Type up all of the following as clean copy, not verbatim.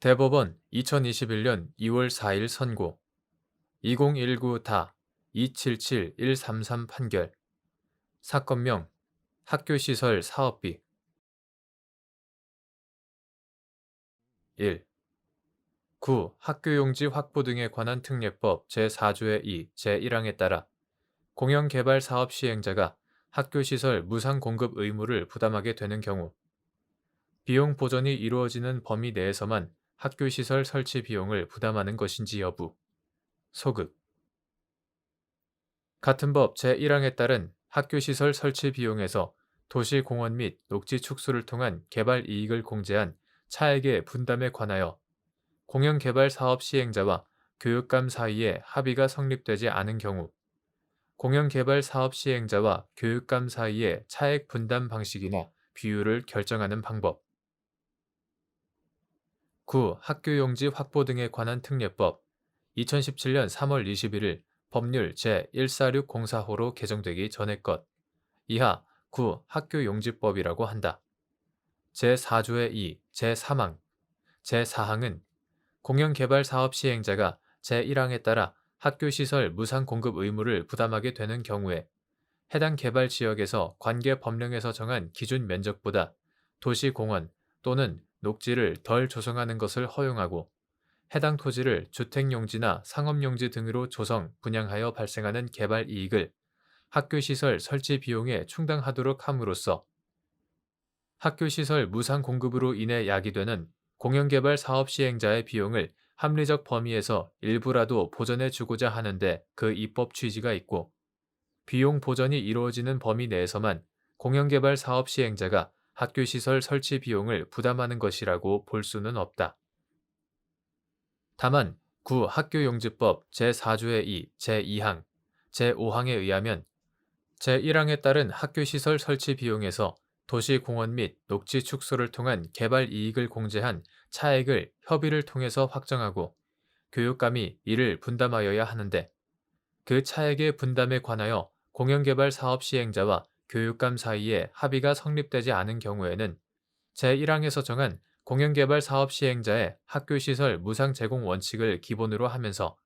대법원 2021년 2월 4일 선고 2019-277133 판결 사건명 학교시설 사업비 1. 구 학교용지 확보 등에 관한 특례법 제4조의 2, 제1항에 따라 공영개발사업 시행자가 학교시설 무상 공급 의무를 부담하게 되는 경우 비용 보전이 이루어지는 범위 내에서만 학교시설 설치 비용을 부담하는 것인지 여부 소극 같은 법 제1항에 따른 학교시설 설치 비용에서 도시공원 및 녹지 축소를 통한 개발 이익을 공제한 차액의 분담에 관하여 공영개발 사업 시행자와 교육감 사이에 합의가 성립되지 않은 경우 공영개발 사업 시행자와 교육감 사이의 차액 분담 방식이나 비율을 결정하는 방법 9. 학교용지 확보 등에 관한 특례법 2017년 3월 21일 법률 제146045로 개정되기 전의 것 이하 9. 학교용지법이라고 한다. 제4조의 2, 제3항, 제4항은 공영개발사업 시행자가 제1항에 따라 학교시설 무상 공급 의무를 부담하게 되는 경우에 해당 개발 지역에서 관계 법령에서 정한 기준 면적보다 도시공원 또는 녹지를 덜 조성하는 것을 허용하고 해당 토지를 주택용지나 상업용지 등으로 조성, 분양하여 발생하는 개발 이익을 학교시설 설치 비용에 충당하도록 함으로써 학교시설 무상 공급으로 인해 야기되는 공영개발 사업 시행자의 비용을 합리적 범위에서 일부라도 보전해 주고자 하는데 그 입법 취지가 있고 비용 보전이 이루어지는 범위 내에서만 공영개발 사업 시행자가 학교시설 설치 비용을 부담하는 것이라고 볼 수는 없다. 다만 구 학교용지법 제4조의 2, 제2항, 제5항에 의하면 제1항에 따른 학교시설 설치 비용에서 도시공원 및 녹지 축소를 통한 개발 이익을 공제한 차액을 협의를 통해서 확정하고 교육감이 이를 분담하여야 하는데 그 차액의 분담에 관하여 공영개발 사업 시행자와 교육감 사이에 합의가 성립되지 않은 경우에는 제1항에서 정한 공영개발 사업 시행자의 학교시설 무상 제공 원칙을 기본으로 하면서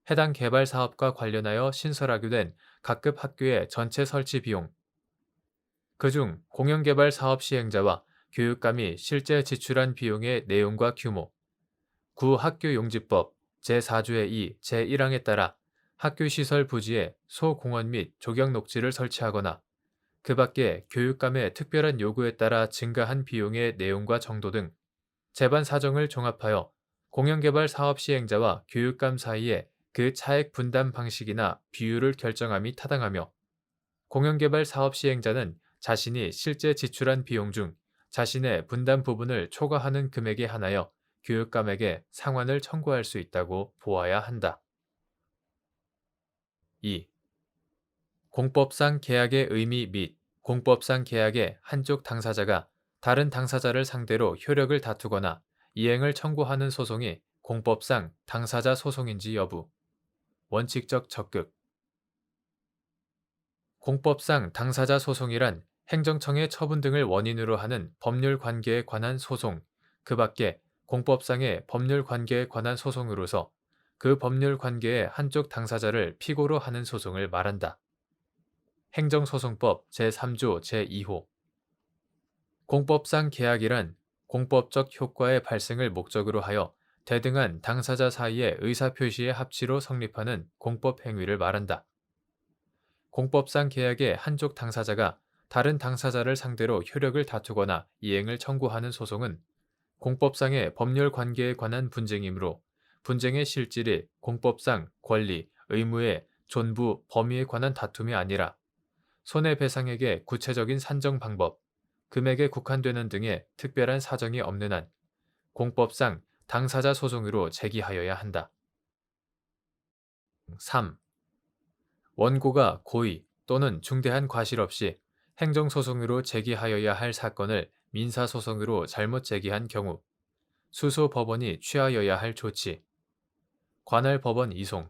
해당 개발 사업과 관련하여 신설하게 된 각급 학교의 전체 설치 비용, 그중 공영개발 사업 시행자와 교육감이 실제 지출한 비용의 내용과 규모, 구 학교용지법 제4조의 2, 제1항에 따라 학교시설 부지에 소공원 및 조경녹지를 설치하거나 그 밖에 교육감의 특별한 요구에 따라 증가한 비용의 내용과 정도 등 재반 사정을 종합하여 공영개발 사업 시행자와 교육감 사이에 그 차액 분담 방식이나 비율을 결정함이 타당하며 공영개발 사업 시행자는 자신이 실제 지출한 비용 중 자신의 분담 부분을 초과하는 금액에 한하여 교육감에게 상환을 청구할 수 있다고 보아야 한다. 2. 공법상 계약의 의미 및 공법상 계약의 한쪽 당사자가 다른 당사자를 상대로 효력을 다투거나 이행을 청구하는 소송이 공법상 당사자 소송인지 여부. 원칙적 적극. 공법상 당사자 소송이란 행정청의 처분 등을 원인으로 하는 법률 관계에 관한 소송, 그 밖에 공법상의 법률 관계에 관한 소송으로서 그 법률 관계의 한쪽 당사자를 피고로 하는 소송을 말한다. 행정소송법 제3조 제2호 공법상 계약이란 공법적 효과의 발생을 목적으로 하여 대등한 당사자 사이의 의사표시의 합치로 성립하는 공법 행위를 말한다. 공법상 계약의 한쪽 당사자가 다른 당사자를 상대로 효력을 다투거나 이행을 청구하는 소송은 공법상의 법률 관계에 관한 분쟁이므로 분쟁의 실질이 공법상 권리, 의무의 존부, 범위에 관한 다툼이 아니라 손해배상액의 구체적인 산정 방법, 금액에 국한되는 등의 특별한 사정이 없는 한 공법상 당사자 소송으로 제기하여야 한다. 3. 원고가 고의 또는 중대한 과실 없이 행정소송으로 제기하여야 할 사건을 민사소송으로 잘못 제기한 경우 수소 법원이 취하여야 할 조치, 관할 법원 이송.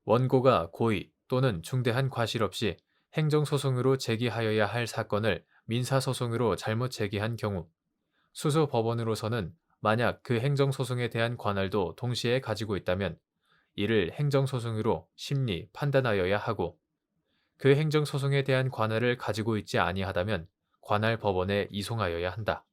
원고가 고의 또는 중대한 과실 없이 행정소송으로 제기하여야 할 사건을 민사소송으로 잘못 제기한 경우 수소법원으로서는 만약 그 행정소송에 대한 관할도 동시에 가지고 있다면 이를 행정소송으로 심리, 판단하여야 하고 그 행정소송에 대한 관할을 가지고 있지 아니하다면 관할 법원에 이송하여야 한다.